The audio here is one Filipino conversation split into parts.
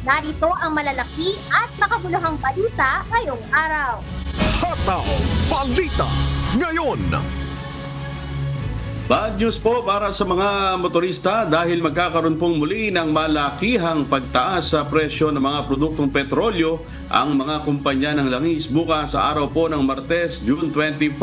Narito ang malalaki at makabuluhang balita ngayong araw. Hataw Balita ngayon. Bad news po para sa mga motorista dahil magkakaroon pong muli ng malakihang pagtaas sa presyo ng mga produktong petrolyo ang mga kumpanya ng langis bukas sa araw po ng Martes, June 25.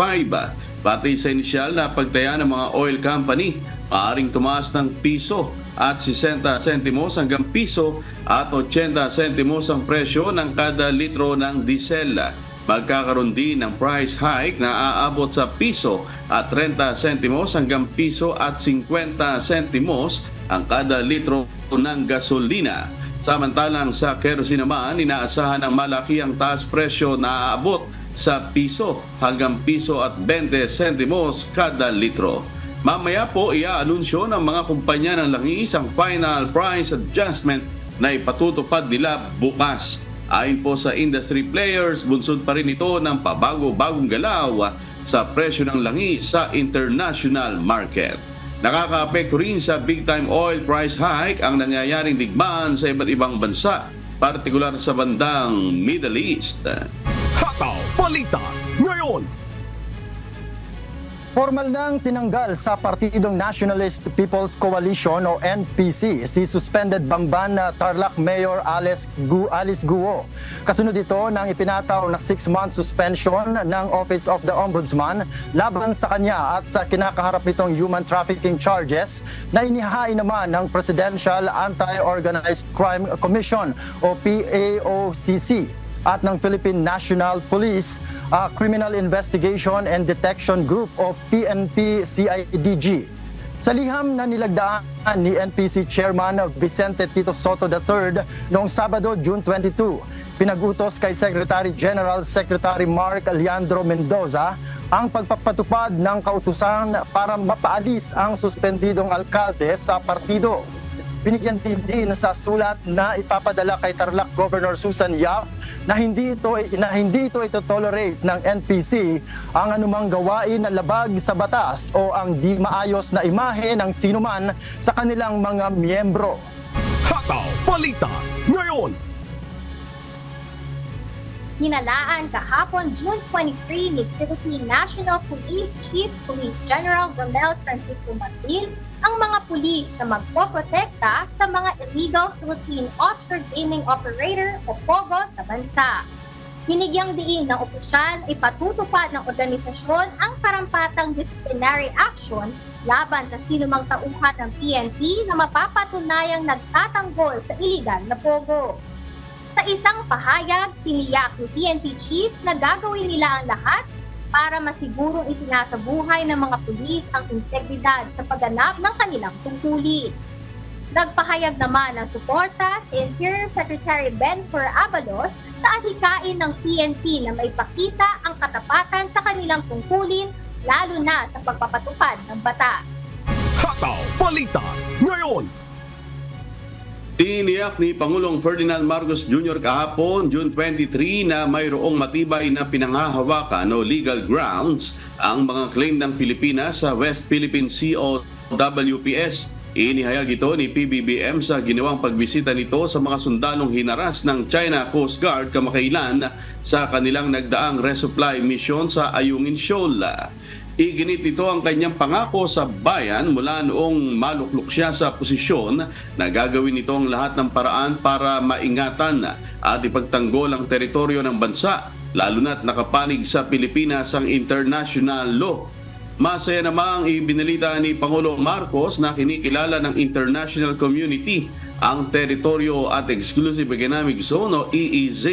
Pati sa inisyal na pagtaya ng mga oil company, maaaring tumaas ng piso at 60 sentimos hanggang piso at 80 sentimos ang presyo ng kada litro ng diesel. Magkakaroon din ng price hike na aabot sa piso at 30 sentimos hanggang piso at 50 sentimos ang kada litro ng gasolina. Samantalang sa kerosene naman, inaasahan ng malakihang taas presyo na aabot sa piso hanggang piso at 20 sentimos kada litro. Mamaya po i-aanunsyo ng mga kumpanya ng langis ang final price adjustment na ipatutupad nila bukas. Ayon po sa industry players, bunsod pa rin ito ng pabago-bagong galaw sa presyo ng langis sa international market. Nakakaapekto rin sa big-time oil price hike ang nangyayaring digmaan sa iba't ibang bansa, partikular sa bandang Middle East. Hataw Balita ngayon. Formal nang tinanggal sa Partidong Nationalist People's Coalition o NPC si suspended Bamban Tarlac Mayor Alice Guo. Kasunod ito ng ipinataw na 6-month suspension ng Office of the Ombudsman laban sa kanya at sa kinakaharap nitong human trafficking charges na inihain naman ng Presidential Anti-Organized Crime Commission o PAOCC at ng Philippine National Police Criminal Investigation and Detection Group o PNP-CIDG. Sa liham na nilagdaan ni NPC Chairman Vicente Tito Soto III noong Sabado, June 22, pinag-utos kay Secretary General Secretary Mark Leandro Mendoza ang pagpapatupad ng kautusan para mapaalis ang suspendidong alkalde sa partido. Binigyan din sa sulat na ipapadala kay Tarlac Governor Susan Yap na hindi ito ito-tolerate ng NPC ang anumang gawain na labag sa batas o ang di maayos na imahe ng sinuman sa kanilang mga miyembro. Hataw Balita ngayon. Hinalaan kahapon June 23 ni Philippine National Police Chief Police General Romel Francisco Martil ang mga pulis na magpoprotekta sa mga illegal Philippine offshore gaming operator o POGO sa bansa. Hinigyang diin ng opisyal ay patutupad ng organisasyon ang karampatang disciplinary action laban sa sinumang tauhan ng PNP na mapapatunayang nagtatanggol sa iligal na POGO. Sa isang pahayag, tiniyak ni PNP Chief na gagawin nila ang lahat para masigurong isinasabuhay ng mga pulis ang integridad sa pagganap ng kanilang tungkulin. Nagpahayag naman ng suporta si Interior Secretary Benford Abalos sa adhikain ng PNP na maipakita ang katapatan sa kanilang tungkulin lalo na sa pagpapatupad ng batas. Hataw Balita ngayon. Tiniyak ni Pangulong Ferdinand Marcos Jr. kahapon, June 23, na mayroong matibay na pinanghahawakan o legal grounds ang mga claim ng Pilipinas sa West Philippine Sea o WPS. Inihayag ito ni PBBM sa ginawang pagbisita nito sa mga sundalong hinaras ng China Coast Guard kamakailan sa kanilang nagdaang resupply mission sa Ayungin Shoal. Iginit ito ang kanyang pangako sa bayan mula noong maluklok siya sa posisyon na gagawin ito ang lahat ng paraan para maingatan at ipagtanggol ang teritoryo ng bansa, lalo na't nakapanig sa Pilipinas ang international law. Masaya namang ibinalita ni Pangulong Marcos na kinikilala ng international community ang teritoryo at Exclusive Economic Zone o EEZ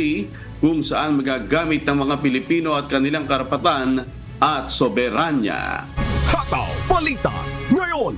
kung saan magagamit ng mga Pilipino at kanilang karapatan at soberanya. Hataw Balita ngayon.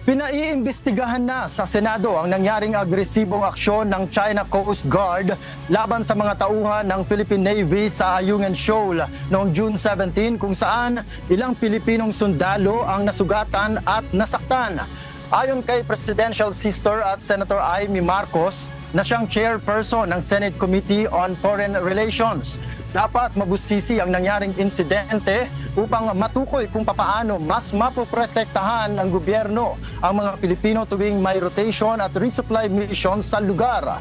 Pinaiimbestigahan na sa Senado ang nangyaring agresibong aksyon ng China Coast Guard laban sa mga tauhan ng Philippine Navy sa Ayungin Shoal noong June 17 kung saan ilang Pilipinong sundalo ang nasugatan at nasaktan. Ayon kay Presidential Sister at Senator Amy Marcos na siyang chairperson ng Senate Committee on Foreign Relations, Dapat mabusisi ang nangyaring insidente upang matukoy kung papaano mas mapoprotektahan ng gobyerno ang mga Pilipino tuwing may rotation at resupply mission sa lugar.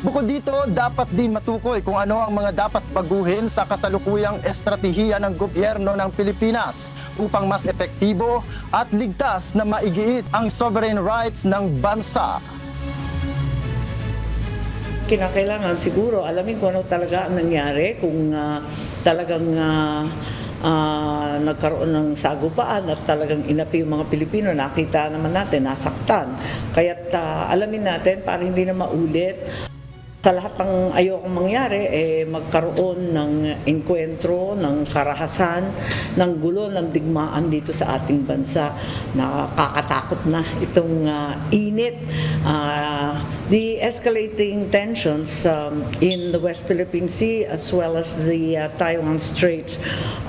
Bukod dito, dapat din matukoy kung ano ang mga dapat baguhin sa kasalukuyang estratehiya ng gobyerno ng Pilipinas upang mas epektibo at ligtas na maigiit ang sovereign rights ng bansa. Kinakailangan siguro alamin kung ano talaga ang nangyari, kung talagang nagkaroon ng sagupaan at talagang inapi yung mga Pilipino, nakita naman natin, nasaktan. Kaya't alamin natin para hindi na maulit. Sa lahat ng ayokong mangyari, magkaroon ng enkwentro, ng karahasan, ng gulo, ng digmaan dito sa ating bansa. Nakakatakot na itong init. The escalating tensions in the West Philippine Sea as well as the Taiwan Straits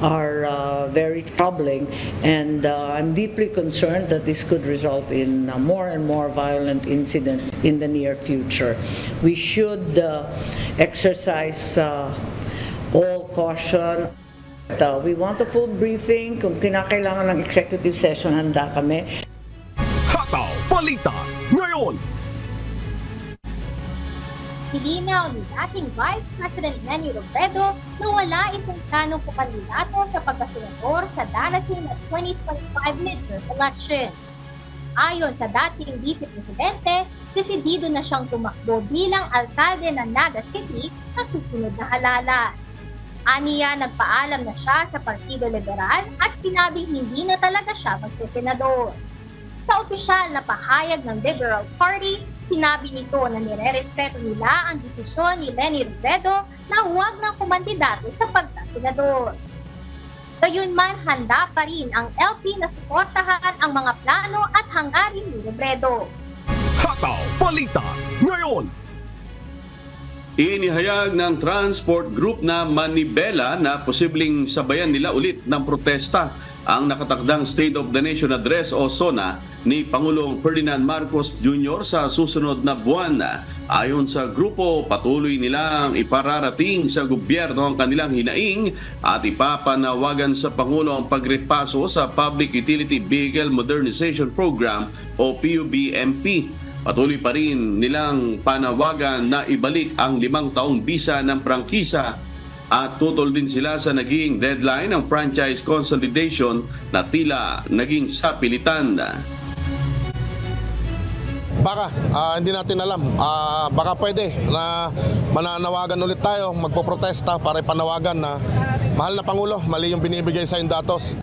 are very troubling, and I'm deeply concerned that this could result in more and more violent incidents in the near future. We should exercise all caution. We want a full briefing. Kung kinakailangan ng executive session, handa kami. Hataw Balita ngayon. Hilinaw ni dating Vice President Leni Robredo na wala itong planong kukandidato sa pagkasenador sa darating na 2025 midterm elections. Ayon sa dating Vice Presidente, desidido na siyang tumakbo bilang alkalde ng Naga City sa susunod na halalan. Aniya, nagpaalam na siya sa Partido Liberal at sinabing hindi na talaga siya magsesenador. Sa opisyal na pahayag ng Liberal Party, sinabi nito na nirerespeto nila ang desisyon ni Leni Robredo na huwag ng kumandidato sa pagkasenador. Gayunman, handa pa rin ang LP na suportahan ang mga plano at hangarin ni Robredo. Hataw Balita ngayon. Inihayag ng transport group na Manibela na posibleng sabayan nila ulit ng protesta ang nakatakdang State of the Nation Address o SONA ni Pangulong Ferdinand Marcos Jr. sa susunod na buwan. Ayon sa grupo, patuloy nilang ipararating sa gobyerno ang kanilang hinaing at ipapanawagan sa Pangulo ang pagrepaso sa Public Utility Vehicle Modernization Program o PUBMP. Patuloy pa rin nilang panawagan na ibalik ang 5 taong bisa ng prangkisa at tutol din sila sa naging deadline ng franchise consolidation na tila naging sapilitan. Baka, hindi natin alam. Baka pwede na mananawagan ulit tayo, magpoprotesta para ipanawagan na mahal na Pangulo, mali yung binibigay sa datos.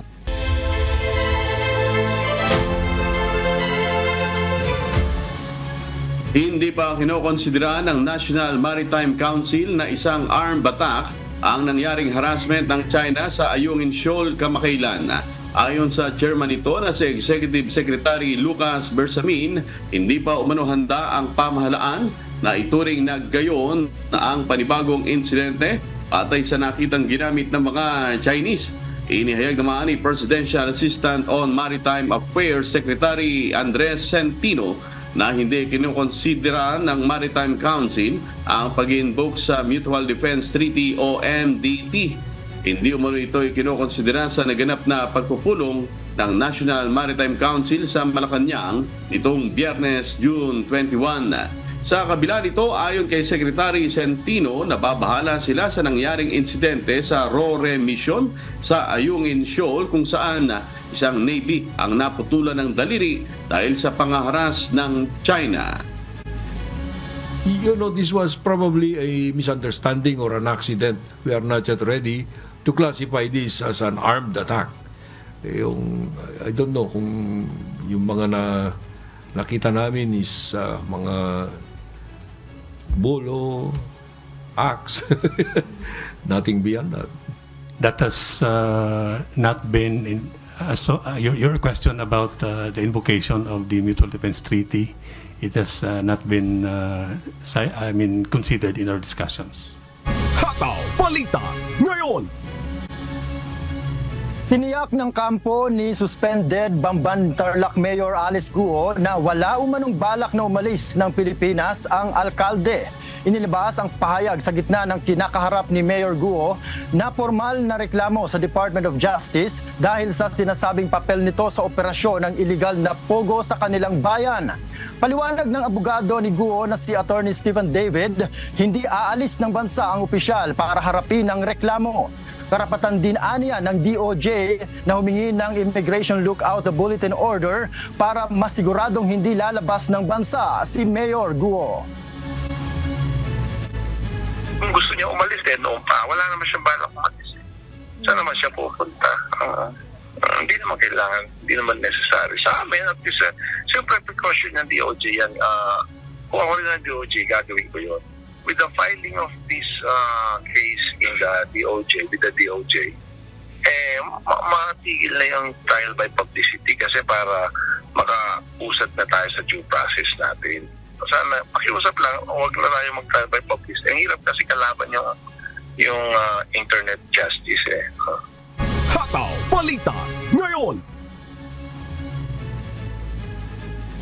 Hindi pa kinokonsidera ng National Maritime Council na isang armed attack ang nangyaring harassment ng China sa Ayungin Shoal kamakailan. Ayon sa chairman nito na si Executive Secretary Lucas Bersamin, hindi pa umano handa ang pamahalaan na ituring na gayon na ang panibagong insidente patay sa nakitang ginamit ng mga Chinese. Inihayag naman ni Presidential Assistant on Maritime Affairs Secretary Andres Centino na hindi kinukonsidera ng Maritime Council ang pag-invoke sa Mutual Defense Treaty o MDT. Hindi umano ito kinukonsidera sa naganap na pagpupulong ng National Maritime Council sa Malacanang nitong Biyernes, June 21. Sa kabila nito, ayon kay Secretary Centino, nababahala sila sa nangyaring insidente sa RORE mission sa Ayungin Shoal kung saan isang Navy ang naputulan ng daliri dahil sa pangaharas ng China. You know, this was probably a misunderstanding or an accident. We are not yet ready to classify this as an armed attack. I don't know kung yung mga nakita namin is mga bolo, axe, nothing beyond that. That has not been in. Your question about the invocation of the Mutual Defense Treaty, it has not been considered in our discussions. Hataw Balita ngayon. Tiniyak ng kampo ni suspended Bamban Tarlac Mayor Alice Guo na wala umanong balak na umalis ng Pilipinas ang alkalde. Inilabas ang pahayag sa gitna ng kinakaharap ni Mayor Guo na formal na reklamo sa Department of Justice dahil sa sinasabing papel nito sa operasyon ng iligal na pogo sa kanilang bayan. Paliwanag ng abogado ni Guo na si Attorney Stephen David, hindi aalis ng bansa ang opisyal para harapin ang reklamo. Karapatan din aniya ng DOJ na humingi ng Immigration Lookout Bulletin Order para masiguradong hindi lalabas ng bansa si Mayor Guo. Kung gusto niya umalis noon pa, wala naman siyang balak umalis. Saan naman siya pupunta? Hindi naman kailangan, hindi naman necessary. Sa amin, at least, siyempre precaution ng DOJ yan. Kung ako rin ng DOJ, gagawin ko yun. With the filing of this case in the DOJ, with the DOJ, matigil na yung trial by publicity kasi para makausad na tayo sa due process natin. Sana, pakiusap lang, huwag na tayo mag-trial by publicity. Ang hirap kasi kalaban yung internet justice Hataw Balita ngayon.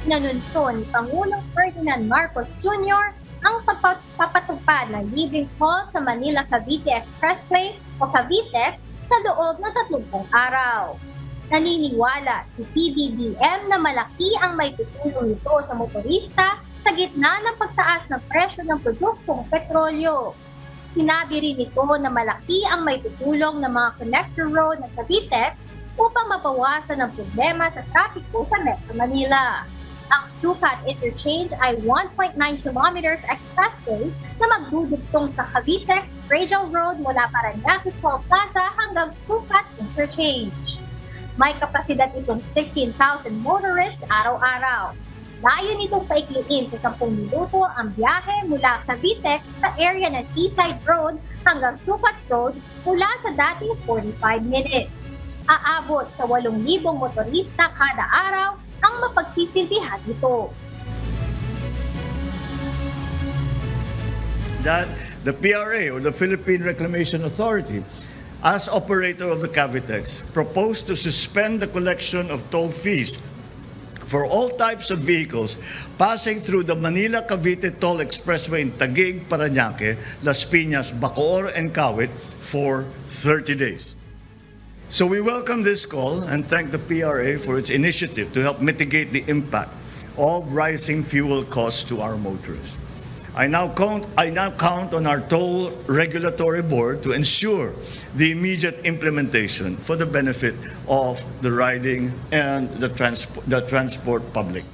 Nanunsyo ni Pangulong Ferdinand Marcos Jr. ang papatupad ng libreng toll sa Manila-Cavite Expressway o Cavitex sa loob ng 30 araw. Naniniwala si PBBM na malaki ang maitutulong nito sa motorista sa gitna ng pagtaas ng presyo ng produktong petrolyo. Sinabi rin nito na malaki ang maitutulong ng mga connector road ng Cavitex upang mabawasan ang problema sa trapiko sa Metro Manila. Ang Sukat Interchange ay 1.9 kilometers expressway na magdudugtong sa Cavitex Radial Road mula Parañaque Toll Plaza hanggang Sukat Interchange. May kapasidad itong 16,000 motorists araw-araw. Layo nitong paikliin sa 10 minuto ang biyahe mula Cavitex sa area ng Seaside Road hanggang Sukat Road mula sa dating 45 minutes. Aabot sa 8,000 motorista kada araw ang mapagsisilbihan nito. That the PRA or the Philippine Reclamation Authority, as operator of the Cavitex, proposed to suspend the collection of toll fees for all types of vehicles passing through the Manila-Cavite Toll Expressway in Taguig, Parañaque, Las Piñas, Bacoor, and Kawit for 30 days. So we welcome this call and thank the PRA for its initiative to help mitigate the impact of rising fuel costs to our motorists. I now count on our toll regulatory board to ensure the immediate implementation for the benefit of the riding and the transport public.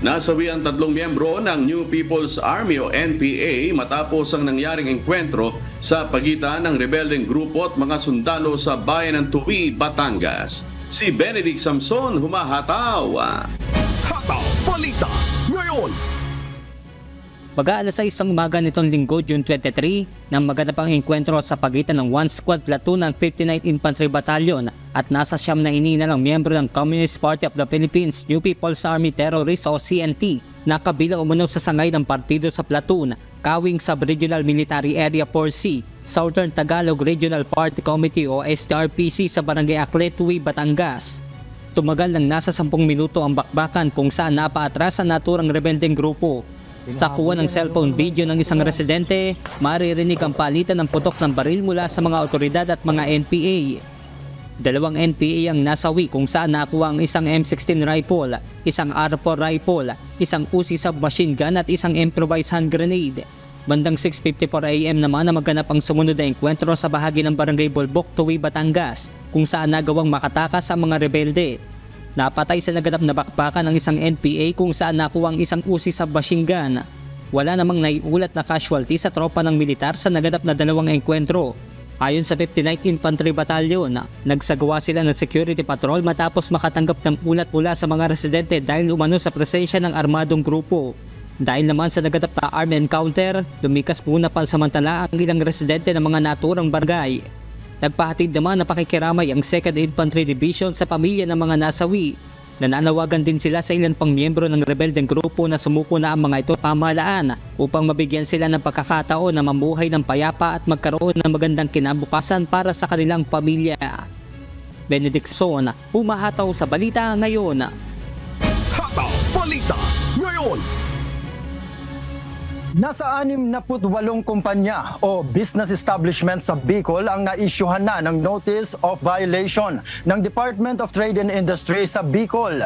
Nasawi ang 3 miyembro ng New People's Army o NPA matapos ang nangyaring engkwentro sa pagitan ng rebeldeng grupo at mga sundalo sa bayan ng Tuwi, Batangas. Si Benedict Samson humahataw. Hataw Balita ngayon. Mag-aalas 6 ang umaga nitong Linggo, June 23, nang maganap ang engkwentro sa pagitan ng 1 Squad Platoon ng 59th Infantry Battalion at nasa siyam na inina ng miyembro ng Communist Party of the Philippines, New People's Army Terrorists o CNT, na kabilang umano sa sangay ng partido sa platoon, Kawing Sub-Regional Military Area 4C, Southern Tagalog Regional Party Committee o STRPC sa Barangay Aklet, Tuwi, Batangas. Tumagal ng nasa 10 minuto ang bakbakan kung saan napaatras ang naturang rebeldeng grupo. Sa kuha ng cellphone video ng isang residente, maririnig ang palitan ng putok ng baril mula sa mga otoridad at mga NPA. 2 NPA ang nasawi kung saan nakuha ang isang M16 rifle, isang R4 rifle, isang Uzi submachine gun at isang improvised hand grenade. Bandang 6:54 AM naman na maganap ang sumunod na engkwentro sa bahagi ng Barangay Bolbok, Tuwi, Batangas, kung saan nagawang makatakas ang mga rebelde. Napatay sa naganap na bakbakan ng isang NPA kung saan nakuha ang isang Uzi submachine gun. Wala namang naiulat na casualty sa tropa ng militar sa naganap na 2 engkwentro. Ayon sa 59th Infantry Battalion, nagsagawa sila ng security patrol matapos makatanggap ng ulat mula sa mga residente dahil umano sa presensya ng armadong grupo. Dahil naman sa naganap na armed encounter, lumikas muna pansamantala ang ilang residente ng mga naturang barangay. Nagpahatid naman na pakikiramay ang 2nd Infantry Division sa pamilya ng mga nasawi. Nananawagan din sila sa ilan pang miyembro ng rebeldeng grupo na sumuko na ang mga ito pamahalaan upang mabigyan sila ng pagkakataon na mamuhay ng payapa at magkaroon ng magandang kinabukasan para sa kanilang pamilya. Benedictson, humahataw sa Balita Ngayon. Hataw Balita Ngayon. Nasa 68 kumpanya o business establishment sa Bicol ang naisyuhan na ng Notice of Violation ng Department of Trade and Industry sa Bicol.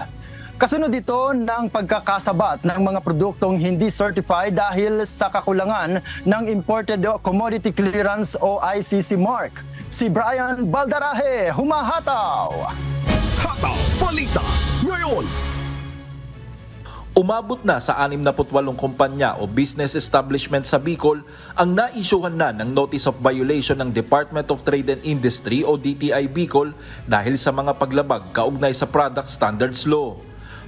Kasunod ito ng pagkakasabat ng mga produktong hindi certified dahil sa kakulangan ng Imported Commodity Clearance o ICC mark. Si Brian Baldarahe, humahataw! Hataw Balita Ngayon. Umabot na sa 68 kumpanya o business establishment sa Bicol ang naisyuhan na ng Notice of Violation ng Department of Trade and Industry o DTI Bicol dahil sa mga paglabag kaugnay sa Product Standards Law.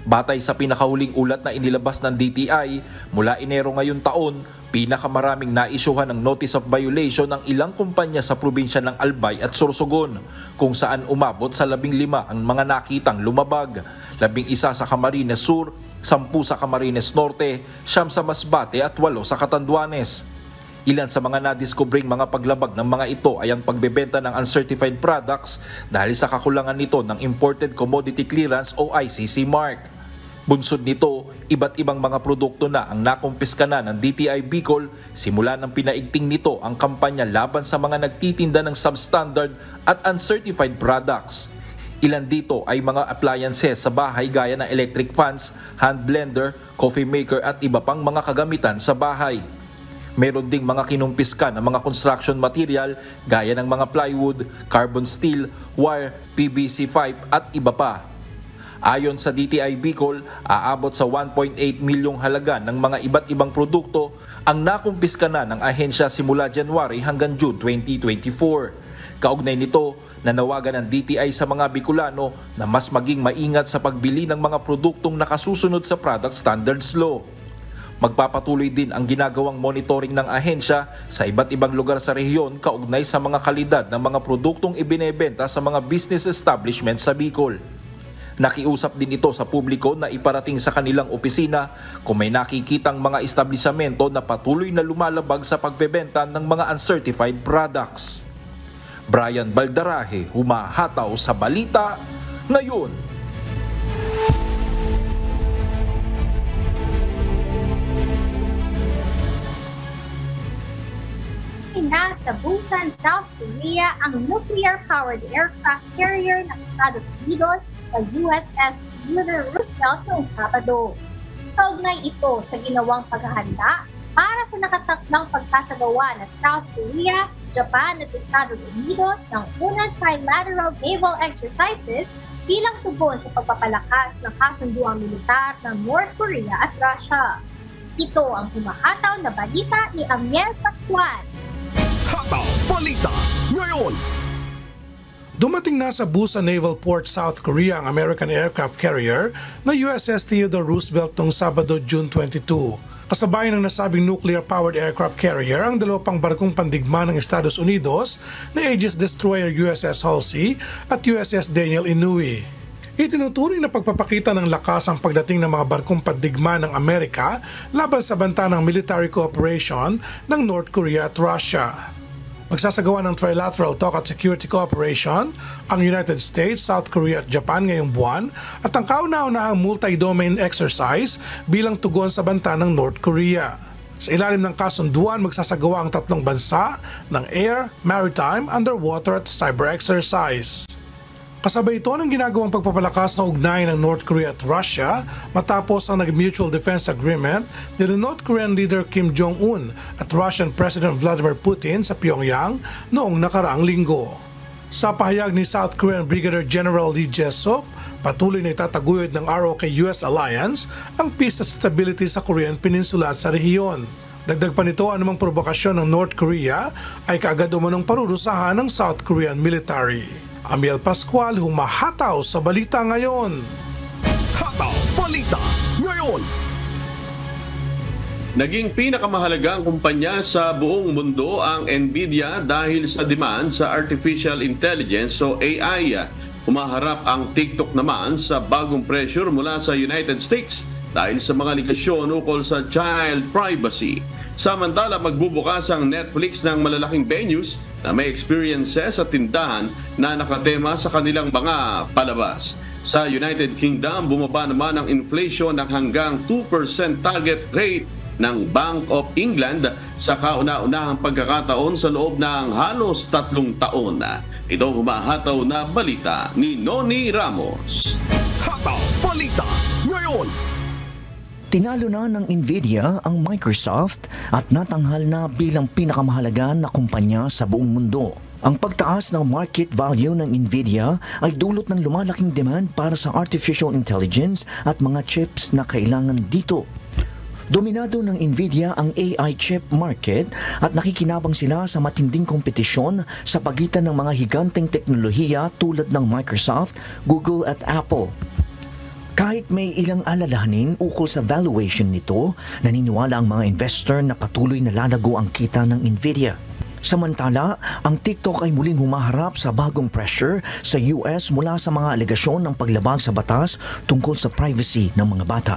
Batay sa pinakahuling ulat na inilabas ng DTI, mula Enero ngayong taon, pinakamaraming naisyuhan ng Notice of Violation ng ilang kumpanya sa probinsya ng Albay at Sorsogon, kung saan umabot sa 15 ang mga nakitang lumabag, 11 sa Camarines Sur, 10 sa Camarines Norte, 9 sa Masbate at 8 sa Catanduanes. Ilan sa mga nadiskubring mga paglabag ng mga ito ay ang pagbebenta ng uncertified products dahil sa kakulangan nito ng Imported Commodity Clearance o ICC mark. Bunsod nito, iba't ibang mga produkto na ang nakumpiska na ng DTI Bicol simula ng pinaigting nito ang kampanya laban sa mga nagtitinda ng substandard at uncertified products. Ilan dito ay mga appliances sa bahay gaya ng electric fans, hand blender, coffee maker at iba pang mga kagamitan sa bahay. Meron ding mga kinumpiska na mga construction material gaya ng mga plywood, carbon steel, wire, PVC pipe at iba pa. Ayon sa DTI Bicol, aabot sa 1.8 milyong halaga ng mga iba't ibang produkto ang nakumpiska na ng ahensya simula January hanggang June 2024. Kaugnay nito, nanawagan ng DTI sa mga Bicolano na mas maging maingat sa pagbili ng mga produktong nakasusunod sa Product Standards Law. Magpapatuloy din ang ginagawang monitoring ng ahensya sa iba't ibang lugar sa rehiyon kaugnay sa mga kalidad ng mga produktong ibinebenta sa mga business establishment sa Bicol. Nakiusap din ito sa publiko na iparating sa kanilang opisina kung may nakikitang mga establisamento na patuloy na lumalabag sa pagbebenta ng mga uncertified products. Brian Baldarahe, humahataw sa Balita Ngayon. Sa Busan, South Korea ang nuclear-powered aircraft carrier ng Estados Unidos na USS Theodore Roosevelt noong Sabado. Kaugnay ito sa ginawang paghahanda para sa nakatakdang pagsasagawa ng South Korea, Japan at Estados Unidos ng unang trilateral naval exercises bilang tugon sa pagpapalakas ng kasunduang militar ng North Korea at Russia. Ito ang humahataw na balita ni Amiel Pascual. Hataw Balita Ngayon. Dumating na sa Busan Naval Port, South Korea ang American aircraft carrier na USS Theodore Roosevelt noong Sabado, June 22. Kasabay ng nasabing nuclear-powered aircraft carrier ang dalawang barkong pandigma ng Estados Unidos na Aegis Destroyer USS Halsey at USS Daniel Inouye. Itinuturing na pagpapakita ng lakas ang pagdating ng mga barkong pandigma ng Amerika laban sa banta ng military cooperation ng North Korea at Russia. Magsasagawa ng trilateral talk at security cooperation ang United States, South Korea at Japan ngayong buwan at ang kauna-unahang multi-domain exercise bilang tugon sa banta ng North Korea. Sa ilalim ng kasunduan, magsasagawa ang tatlong bansa ng air, maritime, underwater at cyber exercise. Kasabay ito ng ginagawang pagpapalakas na ugnayan ng North Korea at Russia matapos ang nag-mutual defense agreement ni North Korean leader Kim Jong-un at Russian President Vladimir Putin sa Pyongyang noong nakaraang linggo. Sa pahayag ni South Korean Brigadier General Lee Jae-suk, patuloy na itataguyod ng ROK-US Alliance ang peace at stability sa Korean Peninsula at sa rehiyon. Dagdag pa nito, anumang provokasyon ng North Korea ay kaagad umanong parurusahan ng South Korean military. Amiel Pascual, humahataw sa Balita Ngayon. Hataw Balita Ngayon. Naging pinakamahalagang kumpanya sa buong mundo ang Nvidia dahil sa demand sa artificial intelligence o AI. Humaharap ang TikTok naman sa bagong pressure mula sa United States dahil sa mga ligasyon ukol sa child privacy. Samantala, magbubukas ang Netflix ng malalaking venues na may experiences at tindahan na nakatema sa kanilang mga palabas. Sa United Kingdom, bumaba naman ang inflation ng hanggang 2% target rate ng Bank of England sa kauna-unahang pagkakataon sa loob ng halos 3 taon. Ito humahataw na balita ni Noni Ramos. Hataw Balita ngayon. Tinalo na ng Nvidia ang Microsoft at natanghal na bilang pinakamahalaga na kumpanya sa buong mundo. Ang pagtaas ng market value ng Nvidia ay dulot ng lumalaking demand para sa artificial intelligence at mga chips na kailangan dito. Dominado ng Nvidia ang AI chip market at nakikinabang sila sa matinding kompetisyon sa pagitan ng mga higanteng teknolohiya tulad ng Microsoft, Google at Apple. Kahit may ilang alalahanin ukol sa valuation nito, naniniwala ang mga investor na patuloy na lalago ang kita ng Nvidia. Samantala, ang TikTok ay muling humaharap sa bagong pressure sa US mula sa mga alegasyon ng paglabag sa batas tungkol sa privacy ng mga bata.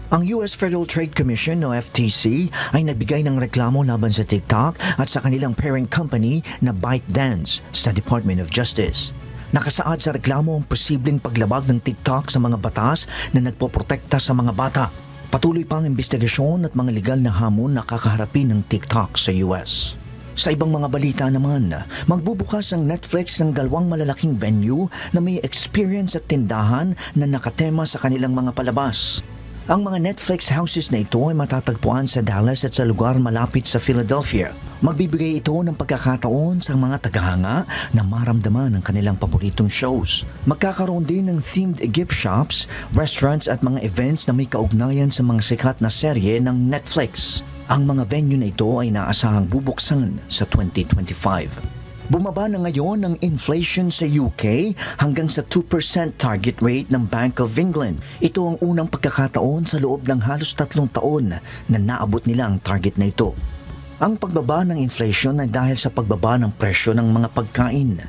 Ang US Federal Trade Commission o FTC ay nagbigay ng reklamo laban sa TikTok at sa kanilang parent company na ByteDance sa Department of Justice. Nakasaad sa reklamo ang posibleng paglabag ng TikTok sa mga batas na nagpoprotekta sa mga bata. Patuloy pa ang investigasyon at mga legal na hamon na kakaharapin ng TikTok sa US. Sa ibang mga balita naman, magbubukas ang Netflix ng 2 malalaking venue na may experience at tindahan na nakatema sa kanilang mga palabas. Ang mga Netflix houses na ito ay matatagpuan sa Dallas at sa lugar malapit sa Philadelphia. Magbibigay ito ng pagkakataon sa mga tagahanga na maramdaman ang kanilang paboritong shows. Magkakaroon din ng themed gift shops, restaurants at mga events na may kaugnayan sa mga sikat na serye ng Netflix. Ang mga venue na ito ay naasahang bubuksan sa 2025. Bumaba na ngayon ang inflation sa UK hanggang sa 2% target rate ng Bank of England. Ito ang unang pagkakataon sa loob ng halos 3 taon na naabot nila ang target na ito. Ang pagbaba ng inflation ay dahil sa pagbaba ng presyo ng mga pagkain.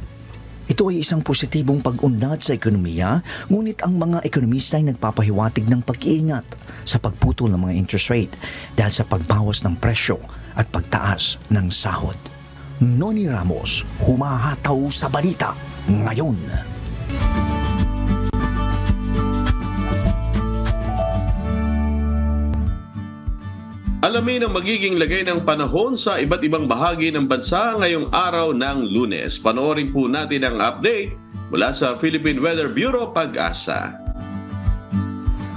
Ito ay isang positibong pag-unlad sa ekonomiya, ngunit ang mga ekonomista ay nagpapahiwatig ng pag-iingat sa pagputol ng mga interest rate dahil sa pagbawas ng presyo at pagtaas ng sahod. Noni Ramos, humahataw sa balita ngayon. Alamin ang magiging lagay ng panahon sa iba't ibang bahagi ng bansa ngayong araw ng Lunes. Panoorin po natin ang update mula sa Philippine Weather Bureau, Pag-asa.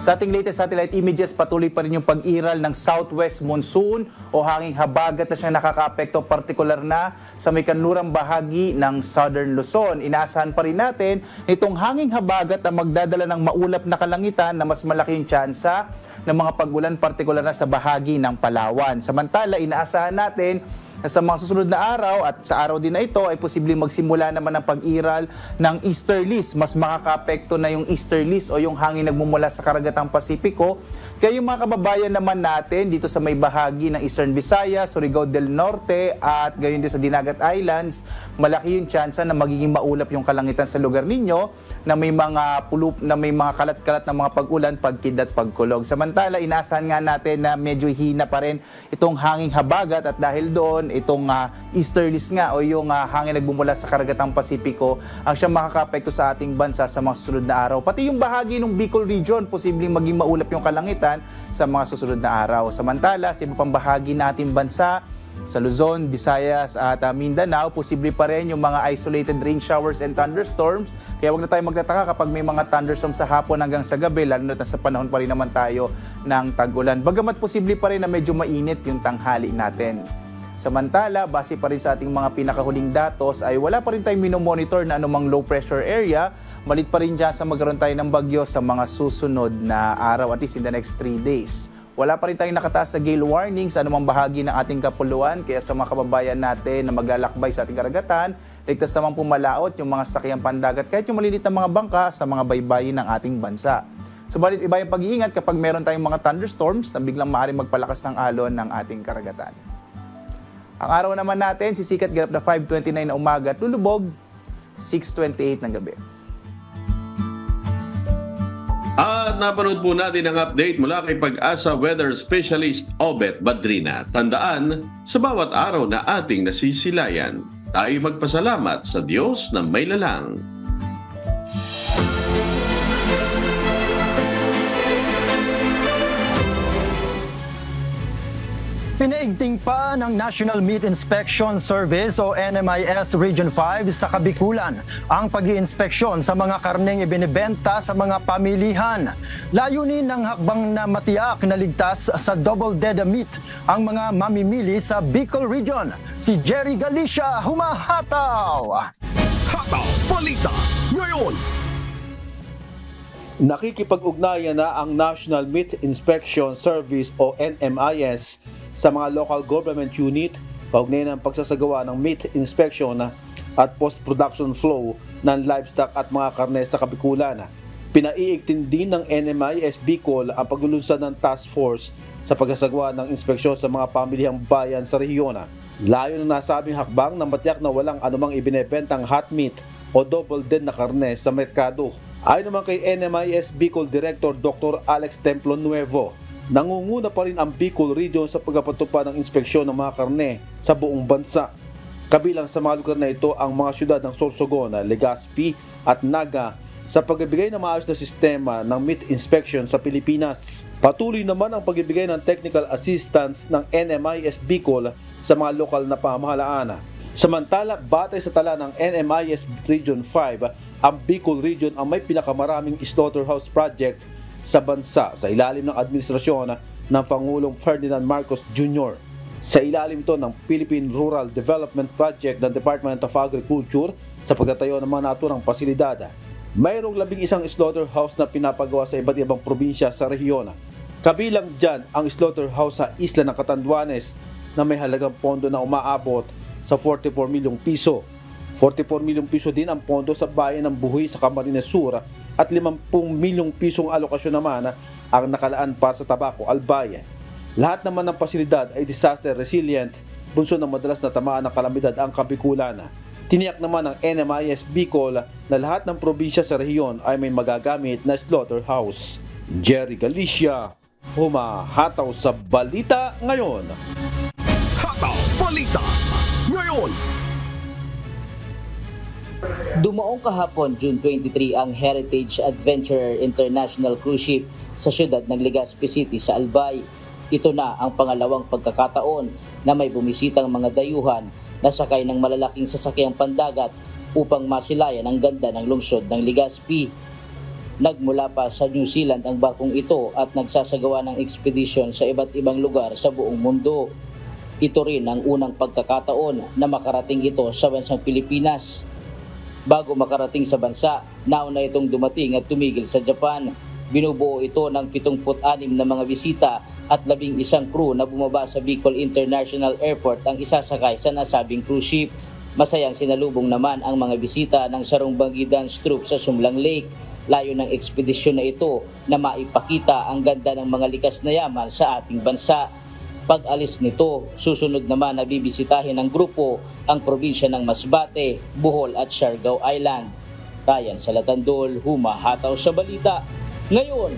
Sa ating latest satellite images, patuloy pa rin yung pag-iral ng southwest monsoon o hanging habagat na siyang nakakaapekto partikular na sa may kanlurang bahagi ng southern Luzon. Inaasahan pa rin natin itong hanging habagat na magdadala ng maulap na kalangitan na mas malaki yung tsansa ng mga pag-ulan partikular na sa bahagi ng Palawan. Samantala, inaasahan natin na sa mga susunod na araw at sa araw din na ito ay posibleng magsimula naman ang pag-iral ng easterlies. Mas makakaapekto na yung easterlies o yung hangin nagmumula sa karagatang Pasipiko. Kaya yung mga kababayan naman natin dito sa may bahagi ng Eastern Visayas, Surigao del Norte at gayon din sa Dinagat Islands, malaki yung tsansa na magiging maulap yung kalangitan sa lugar ninyo na may mga kalat-kalat na mga pag-ulan, pagkid at pagkulog. Samantala, inaasahan nga natin na medyo hina pa rin itong hanging habagat at dahil doon itong easterlies nga o yung hangin nagbumula sa karagatang Pasipiko ang siyang makakaapekto sa ating bansa sa mga susunod na araw. Pati yung bahagi ng Bicol region, posibleng maging maulap yung kalangitan sa mga susunod na araw. Samantala, sa iba pang bahagi nating bansa, sa Luzon, Visayas at Mindanao, posible pa rin yung mga isolated rain showers and thunderstorms. Kaya wag na tayo magtataka kapag may mga thunderstorms sa hapon hanggang sa gabi, lalo na sa panahon pa rin naman tayo ng tag-ulan. Bagamat posible pa rin na medyo mainit yung tanghali natin. Samantala, base pa rin sa ating mga pinakahuling datos ay wala pa rin tayong minomonitor na anumang low pressure area. Malit pa rin dyan sa magkaroon tayo ng bagyo sa mga susunod na araw, at least in the next 3 days. Wala pa rin tayong nakataas na gale warning sa anumang bahagi ng ating kapuluan. Kaya sa mga kababayan natin na maglalakbay sa ating karagatan, ligtas naman pumalaot yung mga sasakyang pandagat kahit yung malilit na mga bangka sa mga baybayin ng ating bansa. Subalit iba yung pag-iingat kapag meron tayong mga thunderstorms na biglang maaaring magpalakas ng alon ng ating karagatan. Ang araw naman natin, sisikat ganap na 5:29 na umaga at lulubog 6:28 ng gabi. At napanood po natin ang update mula kay Pag-asa Weather Specialist Obet Badrina. Tandaan, sa bawat araw na ating nasisilayan, tayo magpasalamat sa Diyos na may lalang. Pinaigting pa ng National Meat Inspection Service o NMIS Region 5 sa Kabikulan ang pag-iinspeksyon sa mga karneng ibinibenta sa mga pamilihan. Layunin ng hakbang na matiyak na ligtas sa double dead meat ang mga mamimili sa Bicol Region. Si Jerry Galicia humahataw! Hataw Balita ngayon! Nakikipag-ugnayan na ang National Meat Inspection Service o NMIS sa mga local government unit kaugnay ng pagsasagawa ng meat inspection at post-production flow ng livestock at mga karne sa Kabikulan. Pinaiigtin din ng NMIS Bicol ang paglulunsad ng task force sa pagsasagawa ng inspeksyon sa mga pamilihang bayan sa rehiyon. Layo ng nasabing hakbang na matiyak na walang anumang ibinebentang hot meat o double dead na karne sa merkado. Ayon naman kay NMIS Bicol Director Dr. Alex Templo Nuevo, nangunguna pa rin ang Bicol Region sa pagpapatupad ng inspeksyon ng mga karne sa buong bansa. Kabilang sa mga lugar na ito ang mga syudad ng Sorsogon, Legazpi at Naga sa pagbibigay ng maayos na sistema ng meat inspection sa Pilipinas. Patuloy naman ang pagbibigay ng technical assistance ng NMIS Bicol sa mga lokal na pamahalaan. Samantala, batay sa tala ng NMIS Region 5, ang Bicol Region ang may pinakamaraming slaughterhouse project sa bansa sa ilalim ng administrasyon ng Pangulong Ferdinand Marcos Jr. Sa ilalim ito ng Philippine Rural Development Project ng Department of Agriculture sa pagtatayo ng mga naturang pasilidad. Mayroong 11 slaughterhouse na pinapagawa sa iba't ibang probinsya sa rehiyon. Kabilang dyan ang slaughterhouse sa Isla ng Catanduanes na may halagang pondo na umaabot sa 44 milyong piso. 44 milyong piso din ang pondo sa bayan ng Buhi sa Camarines Sur at 50 milyong pisong alokasyon naman ang nakalaan para sa Tabaco, Albay. Lahat naman ng pasilidad ay disaster resilient, bunso ng madalas na tamaan ng kalamidad ang Kabikulan. Tiniyak naman ng NMIS Bicol na lahat ng probinsya sa rehiyon ay may magagamit na slaughterhouse. Jerry Galicia, humahataw sa Balita Ngayon. Hataw Balita ngayon! Dumaong kahapon, June 23, ang Heritage Adventurer International Cruise Ship sa siyudad ng Legazpi City sa Albay. Ito na ang pangalawang pagkakataon na may bumisitang mga dayuhan na sakay ng malalaking sasakyang pandagat upang masilayan ang ganda ng lungsod ng Legazpi. Nagmula pa sa New Zealand ang barkong ito at nagsasagawa ng ekspedisyon sa iba't ibang lugar sa buong mundo. Ito rin ang unang pagkakataon na makarating ito sa bansang Pilipinas. Bago makarating sa bansa, nauna itong dumating at tumigil sa Japan. Binubuo ito ng 76 na mga bisita at 11 crew na bumaba sa Bicol International Airport ang isasakay sa nasabing cruise ship. Masayang sinalubong naman ang mga bisita ng Sarongbangi Dance Troupe sa Sumlang Lake. Layo ng ekspedisyon na ito na maipakita ang ganda ng mga likas na yaman sa ating bansa. Pag-alis nito, susunod naman na bibisitahin ng grupo ang probinsya ng Masbate, Bohol at Siargao Island. Ryan Salatandol, humahataw sa Balita Ngayon.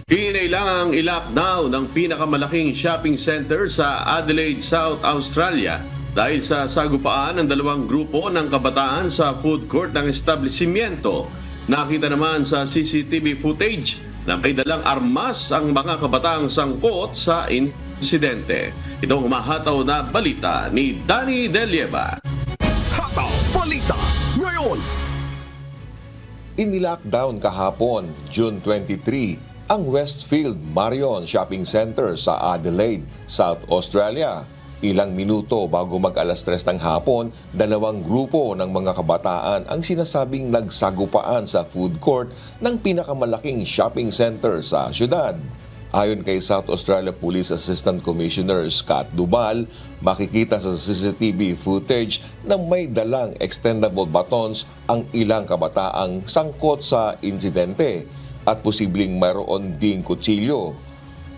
Kinailangang i-lockdown ng pinakamalaking shopping center sa Adelaide, South Australia dahil sa sagupaan ng dalawang grupo ng kabataan sa food court ng establishmento. Nakita naman sa CCTV footage na may dalang armas ang mga kabataang sangkot sa insidente. Itong humahataw na balita ni Danny Delieva. Hataw Balita ngayon! Inilockdown kahapon, June 23, ang Westfield Marion Shopping Center sa Adelaide, South Australia. Ilang minuto bago mag-alas 3 ng hapon, dalawang grupo ng mga kabataan ang sinasabing nagsagupaan sa food court ng pinakamalaking shopping center sa syudad. Ayon kay South Australia Police Assistant Commissioner Scott Duval, makikita sa CCTV footage na may dalang extendable batons ang ilang kabataang sangkot sa insidente at posibleng mayroon ding kutsilyo.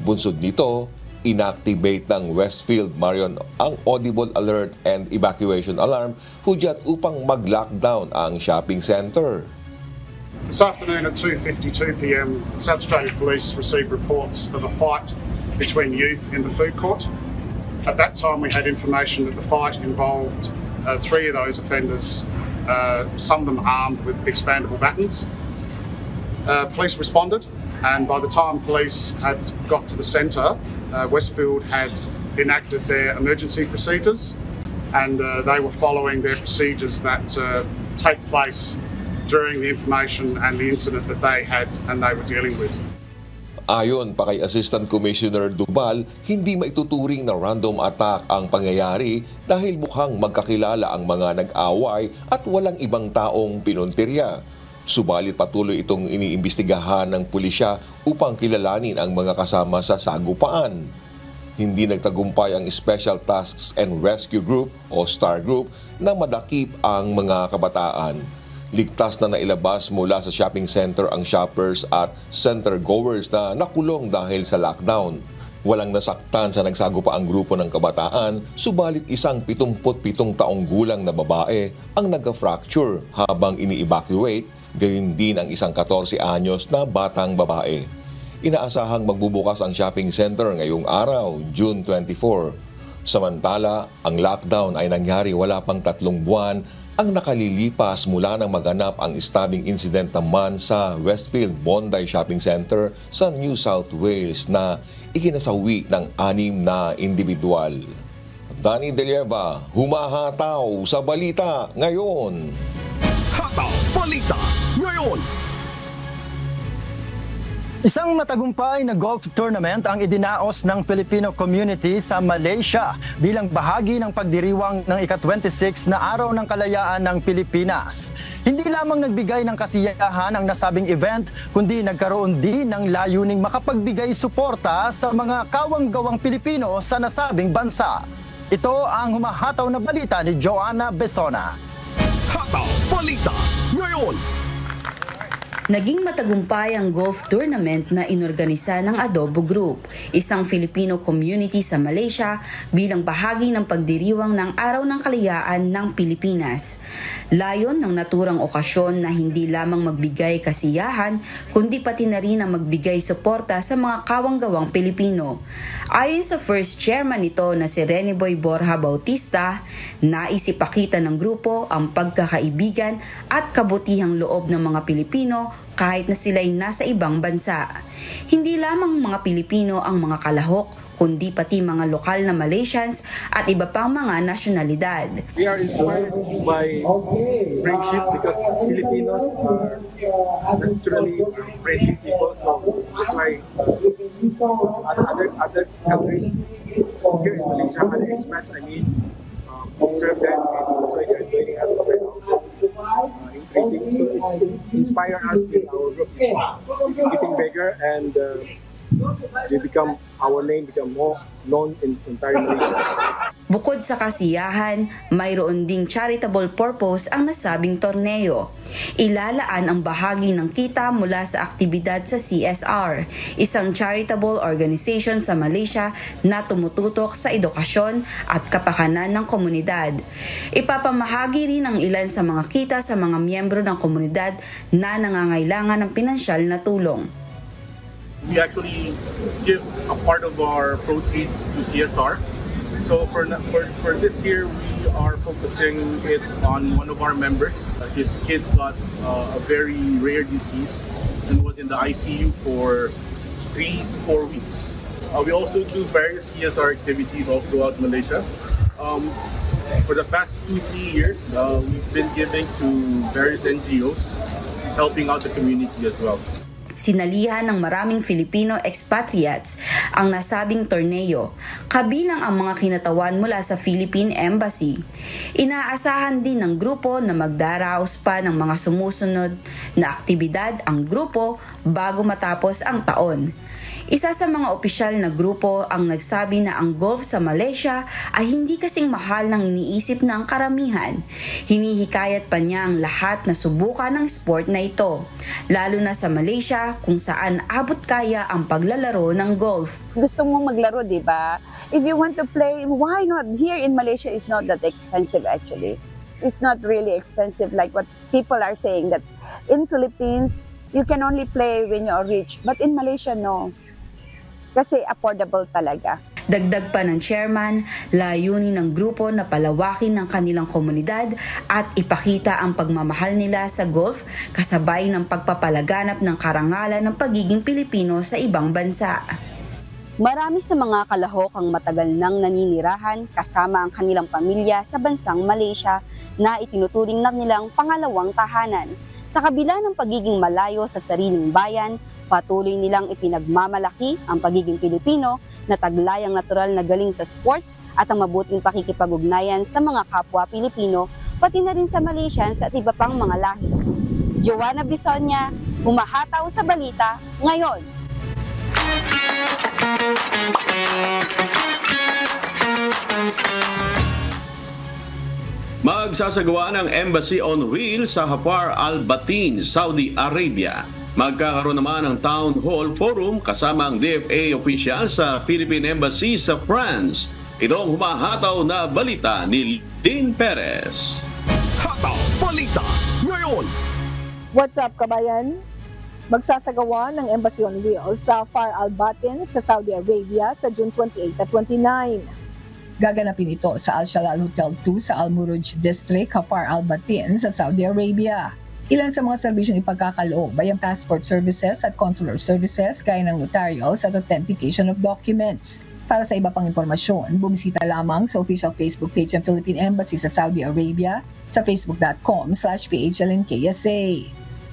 Bunsod nito, inactivate ng Westfield Marion ang audible alert and evacuation alarm hudyat upang mag-lockdown ang shopping center. This afternoon at 2:52 p.m, South Australia Police received reports of a fight between youth in the food court. At that time we had information that the fight involved 3 of those offenders, some of them armed with expandable batons. Police responded, and by the time police had got to the centre, Westfield had enacted their emergency procedures, and they were following their procedures that take place during the information and the incident that they had and they were dealing with. Ayon pa kay Assistant Commissioner Dubal, hindi maituturing na random attack ang pangyayari dahil mukhang magkakilala ang mga nag-away at walang ibang taong pinuntirya. Subalit patuloy itong iniimbestigahan ng pulisya upang kilalanin ang mga kasama sa sagupaan. Hindi nagtagumpay ang Special Tasks and Rescue Group o STAR Group na madakip ang mga kabataan. Ligtas na nailabas mula sa shopping center ang shoppers at center goers na nakulong dahil sa lockdown. Walang nasaktan sa nagsagupaang grupo ng kabataan, subalit isang 77 taong gulang na babae ang nagka-fracture habang ini-evacuate, gayon din ang isang 14 anyos na batang babae. Inaasahang magbubukas ang shopping center ngayong araw, June 24. Samantala, ang lockdown ay nangyari wala pang 3 buwan ang nakalilipas mula nang maganap ang stabbing incident naman sa Westfield Bondi Shopping Center sa New South Wales na ikinasawi ng 6 na individual. Danny De Lieva, humahataw sa balita ngayon. Hataw Balita ngayon. Isang matagumpay na golf tournament ang idinaos ng Filipino community sa Malaysia bilang bahagi ng pagdiriwang ng ika-26 na Araw ng Kalayaan ng Pilipinas. Hindi lamang nagbigay ng kasiyahan ang nasabing event, kundi nagkaroon din ng layuning makapagbigay suporta sa mga kawang-gawang Pilipino sa nasabing bansa. Ito ang humahataw na balita ni Joanna Besona. Hataw Balita ngayon. Naging matagumpay ang golf tournament na inorganisa ng Adobo Group, isang Filipino community sa Malaysia bilang bahagi ng pagdiriwang ng Araw ng Kalayaan ng Pilipinas. Layon ng naturang okasyon na hindi lamang magbigay kasiyahan, kundi pati na rin ang magbigay suporta sa mga kawang-gawang Pilipino. Ayon sa first chairman nito na si Reniboy Borja Bautista, nais ipakita ng grupo ang pagkakaibigan at kabutihang loob ng mga Pilipino kahit na sila'y nasa ibang bansa. Hindi lamang mga Pilipino ang mga kalahok, kundi pati mga lokal na Malaysians at iba pang mga nasyonalidad. We are inspired by friendship because Filipinos are naturally friendly people, so that's why other countries here in Malaysia, other expats, observe them and enjoy their joining us right now. It's increasing, so it's inspire us with our group is getting bigger and our name become more known in entire Malaysia. Bukod sa kasiyahan, mayroon ding charitable purpose ang nasabing torneo. Ilalaan ang bahagi ng kita mula sa aktibidad sa CSR, isang charitable organization sa Malaysia na tumututok sa edukasyon at kapakanan ng komunidad. Ipapamahagi rin ang ilan sa mga kita sa mga miyembro ng komunidad na nangangailangan ng pinansyal na tulong. We actually give a part of our proceeds to CSR. So for this year, we are focusing it on one of our members. His kid got a very rare disease and was in the ICU for 3 to 4 weeks. We also do various CSR activities all throughout Malaysia. For the past 2-3 years, we've been giving to various NGOs, helping out the community as well. Sinalihan ng maraming Filipino expatriates ang nasabing torneo, kabilang ang mga kinatawan mula sa Philippine Embassy. Inaasahan din ng grupo na magdaraos pa ng mga sumusunod na aktibidad ang grupo bago matapos ang taon. Isa sa mga opisyal na grupo ang nagsabi na ang golf sa Malaysia ay hindi kasing mahal ng iniisip ng karamihan. Hinihikayat pa niya ang lahat na subukan ng sport na ito, lalo na sa Malaysia kung saan abot kaya ang paglalaro ng golf. Gusto mong maglaro, di ba? If you want to play, why not? Here in Malaysia is not that expensive actually. It's not really expensive like what people are saying that in Philippines, you can only play when you're rich. But in Malaysia, no. Kasi affordable talaga. Dagdag pa ng chairman, layunin ng grupo na palawakin ng kanilang komunidad at ipakita ang pagmamahal nila sa golf kasabay ng pagpapalaganap ng karangalan ng pagiging Pilipino sa ibang bansa. Marami sa mga kalahok ang matagal nang naninirahan kasama ang kanilang pamilya sa bansang Malaysia na itinuturing na nilang pangalawang tahanan. Sa kabila ng pagiging malayo sa sariling bayan, patuloy nilang ipinagmamalaki ang pagiging Pilipino na taglayang natural na galing sa sports at ang mabuting pakikipag-ugnayan sa mga kapwa Pilipino, pati na rin sa Malaysians at iba pang mga lahi. Joanna Bisonia, humahataw sa balita ngayon. Magsasagawa ng Embassy on Wheels sa Hafar Al-Batin, Saudi Arabia. Magkakaroon naman ng Town Hall Forum kasama ang DFA official sa Philippine Embassy sa France. Ito ang humahataw na balita ni Lynn Perez. Hataw Balita ngayon! What's up, kabayan? Magsasagawa ng Embassy on Wheels sa Hafar Al-Batin sa Saudi Arabia sa June 28 at 29. Gaganapin ito sa Al-Shalal Hotel 2 sa Al-Muruj District, Hafar Al-Batin sa Saudi Arabia. Ilan sa mga serbisyong ipagkakaloob ay ang passport services at consular services gaya ng notarials at authentication of documents. Para sa iba pang impormasyon, bumisita lamang sa official Facebook page ng Philippine Embassy sa Saudi Arabia sa facebook.com/PHLNKSA.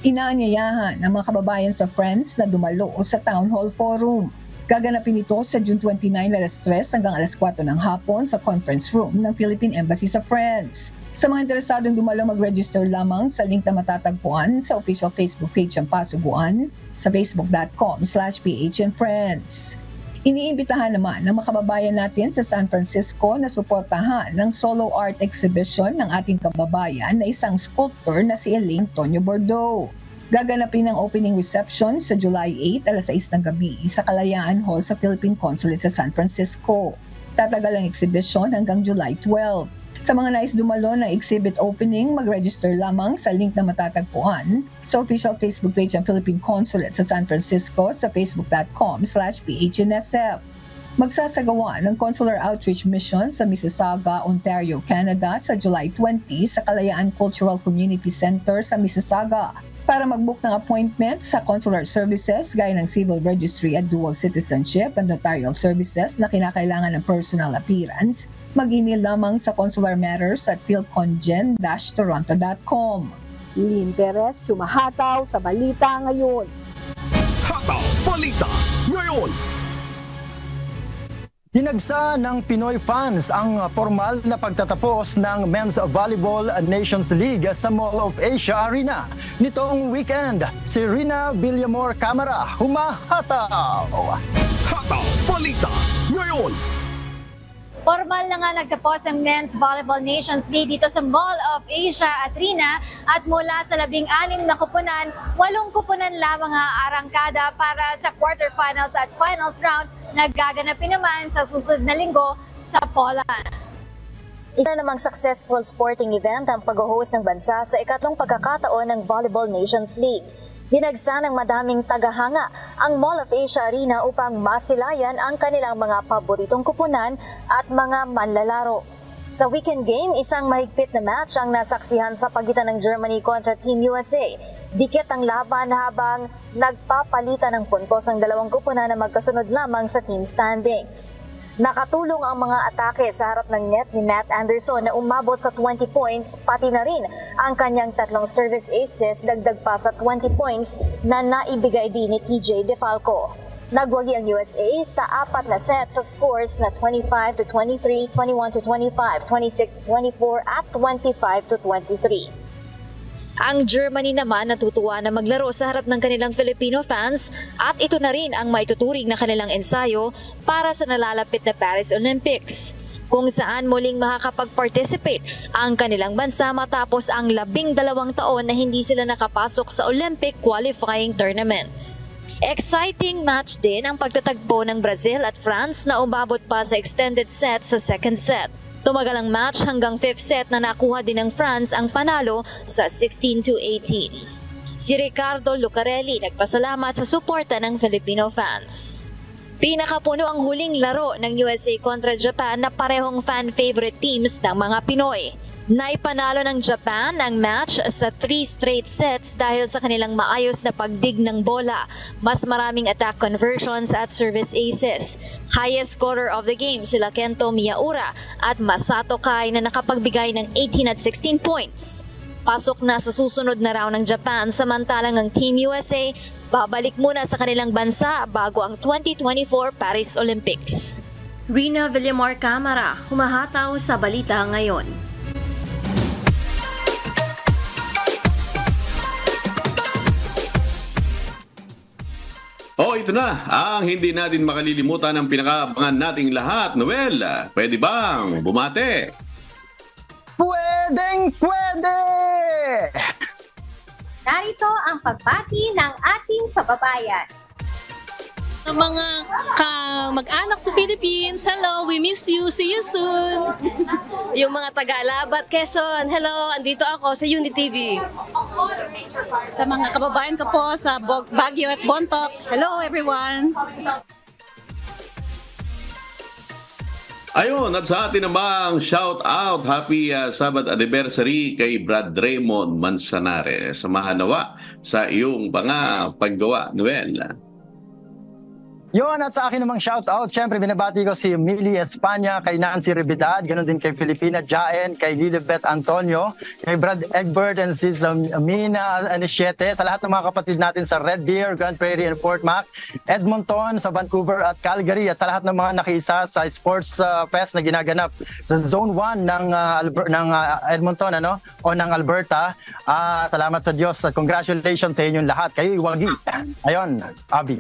Inaanyayahan ang mga kababayan sa France na dumalo sa Town Hall Forum. Gaganapin ito sa June 29 alas 3 hanggang alas 4 ng hapon sa conference room ng Philippine Embassy sa France. Sa mga interesadong dumalo, mag-register lamang sa link na matatagpuan sa official Facebook page ng Pasuguan sa facebook.com/PHNFriends. Iniimbitahan naman ng mga kababayan natin sa San Francisco na suportahan ng solo art exhibition ng ating kababayan na isang sculptor na si Elaine Antonio Bordeaux. Gaganapin ang opening reception sa July 8 alas 6 ng gabi sa Kalayaan Hall sa Philippine Consulate sa San Francisco. Tatagal ang exhibition hanggang July 12. Sa mga nais dumalo ng exhibit opening, mag-register lamang sa link na matatagpuan sa official Facebook page ng Philippine Consulate sa San Francisco sa facebook.com/PHNSF. Magsasagawa ng Consular Outreach Mission sa Mississauga, Ontario, Canada sa July 20 sa Kalayaan Cultural Community Center sa Mississauga. Para mag-book ng appointment sa consular services gaya ng civil registry at dual citizenship and notarial services na kinakailangan ng personal appearance, mag-email lamang sa Consular Matters at philcongen-toronto.com. Lynn Perez, sumahataw sa balita ngayon. Hataw Balita ngayon! Hinagsa ng Pinoy fans ang formal na pagtatapos ng Men's Volleyball Nations League sa Mall of Asia Arena nitong weekend. Si Rina Villamor Camara, humahataw! Hataw Balita ngayon! Formal na nga nagtapos ang Men's Volleyball Nations League dito sa Mall of Asia Arena at mula sa 16 na kupunan, 8 kupunan lamang ang arangkada para sa quarterfinals at finals round na gaganapin naman sa susunod na linggo sa Poland. Isa namang successful sporting event ang pag-host ng bansa sa ikatlong pagkakataon ng Volleyball Nations League. Dinagsa ng madaming tagahanga ang Mall of Asia Arena upang masilayan ang kanilang mga paboritong kupunan at mga manlalaro. Sa weekend game, isang mahigpit na match ang nasaksihan sa pagitan ng Germany kontra Team USA. Dikit ang laban habang nagpapalitan ng puntos ang dalawang kupunan na magkasunod lamang sa team standings. Nakatulong ang mga atake sa harap ng net ni Matt Anderson na umabot sa 20 points, pati na rin ang kanyang 3 service aces dagdag pa sa 20 points na naibigay din ni TJ DeFalco. Nagwagi ang USA sa 4 na set sa scores na 25-23, 21-25, 26-24 at 25-23. Ang Germany naman natutuwa na maglaro sa harap ng kanilang Filipino fans at ito na rin ang maituturing na kanilang ensayo para sa nalalapit na Paris Olympics, kung saan muling makakapag-participate ang kanilang bansa matapos ang 12 taon na hindi sila nakapasok sa Olympic qualifying tournaments. Exciting match din ang pagtatagpo ng Brazil at France na umabot pa sa extended set sa second set. Tumagal ang match hanggang 5th set na nakuha din ng France ang panalo sa 16-18. Si Ricardo Lucarelli nagpasalamat sa suporta ng Filipino fans. Pinakapuno ang huling laro ng USA kontra Japan na parehong fan-favorite teams ng mga Pinoy. Naipanalo ng Japan ang match sa 3 straight sets dahil sa kanilang maayos na pagdig ng bola, mas maraming attack conversions at service aces. Highest scorer of the game sila Kento Miyaura at Masato Kai na nakapagbigay ng 18 at 16 points. Pasok na sa susunod na round ng Japan, samantalang ang Team USA babalik muna sa kanilang bansa bago ang 2024 Paris Olympics. Rina Villamor Camara, humahataw sa balita ngayon. Ito na ang hindi natin makalilimutan ang pinakaabangan nating lahat. Noel, pwede bang bumate? Pwede! Narito ang pagbati ng ating kababayan. Sa mga mag-anak sa Philippines, hello, we miss you, see you soon. Yung mga taga-Alabat, Quezon, hello, andito ako sa Unity TV. Sa mga kababayan ko po sa Baguio at Bontoc, hello everyone. Ayun, at sa atin namang shout out, happy Sabbath anniversary kay Brad Raymond Manzanares. Samahan nawa sa iyong paggawa, Noel. Yun, at sa akin namang shoutout, syempre binabati ko si Millie Espanya, kay Nancy Ribidad, ganoon din kay Filipina Jaen, kay Lilibet Antonio, kay Brad Egbert and Sis Mina Anisiete, sa lahat ng mga kapatid natin sa Red Deer, Grand Prairie and Fort Mac, Edmonton, sa Vancouver at Calgary, at sa lahat ng mga nakiisa sa Sports Fest na ginaganap sa Zone 1 ng Edmonton o ng Alberta. Salamat sa Diyos at congratulations sa inyong lahat. Kayo iwagi. Ayun, Abby.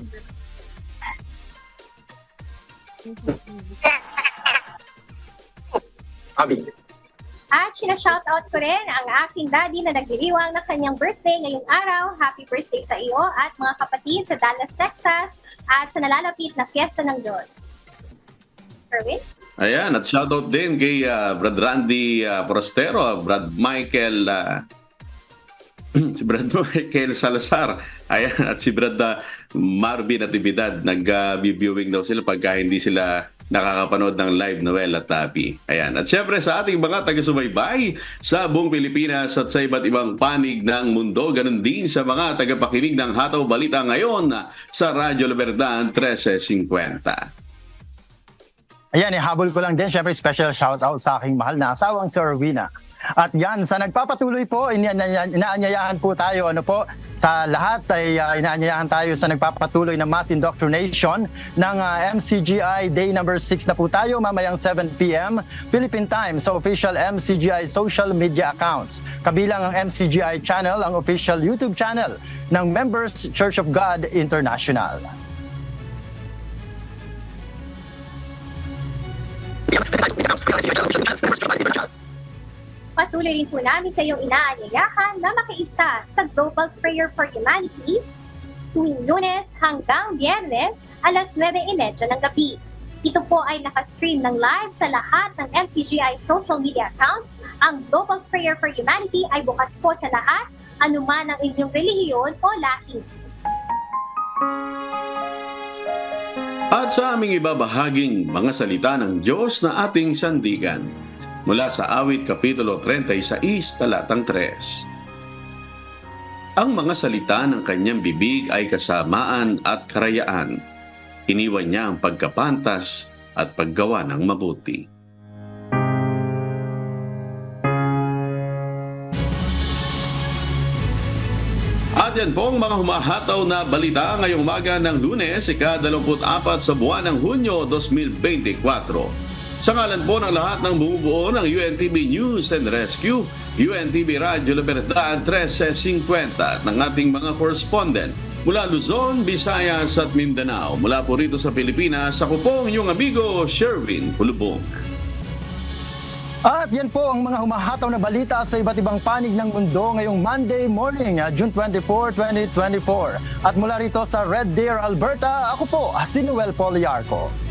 At sinashoutout ko rin ang aking daddy na nagdiriwang na kanyang birthday ngayong araw. Happy birthday sa iyo at mga kapatid sa Dallas, Texas at sa nalalapit na Fiesta ng Diyos. Erwin? Ayan, at shoutout din kay Brad Randy Prostero, Brad Michael si Brad Michael Salazar, ayan, at si Brad Marvin Natividad. Nag-viewing daw sila pagka hindi sila nakakapanood ng live, Noel at Tapi. Ayan. At syempre sa ating mga taga-subaybay sa buong Pilipinas at sa iba't ibang panig ng mundo, ganun din sa mga tagapakinig ng Hataw Balita ngayon sa Radyo Libertad 1350. Ayan, ihabol ko lang din, syempre special shoutout sa aking mahal na asawang si Erwina. At yan, sa nagpapatuloy po, inaanyayahan po tayo, sa lahat ay inaanyayahan tayo sa nagpapatuloy na mass indoctrination ng MCGI Day number 6 na po tayo, mamayang 7 p.m. Philippine Time sa official MCGI social media accounts. Kabilang ang MCGI channel, ang official YouTube channel ng Members Church of God International. Patuloy rin po namin kayong inaanyayahan na makiisa sa Global Prayer for Humanity tuwing Lunes hanggang Biyernes alas 9:30 ng gabi. Ito po ay nakastream ng live sa lahat ng MCGI social media accounts. Ang Global Prayer for Humanity ay bukas po sa lahat, anuman ang inyong relihiyon o lahi. At sa aming ibabahaging mga salita ng Diyos na ating sandigan, mula sa Awit Kapitulo 36, talatang 3. Ang mga salita ng kanyang bibig ay kasamaan at karayaan. Iniwan niya ang pagkapantas at paggawa ng mabuti. At yan po ang mga humahataw na balita ngayong umaga ng Lunes, ika-24 sa buwan ng Hunyo 2024. Sa ngalan po ng lahat ng bumubuo ng UNTV News and Rescue, UNTV Radyo Libertad 1350 at ng ating mga correspondent mula Luzon, Visayas at Mindanao. Mula po rito sa Pilipinas, ako po ang inyong amigo Sherwin Pulubong. At yan po ang mga humahataw na balita sa iba't ibang panig ng mundo ngayong Monday morning, June 24, 2024. At mula rito sa Red Deer, Alberta, ako po si Noel Poliarco.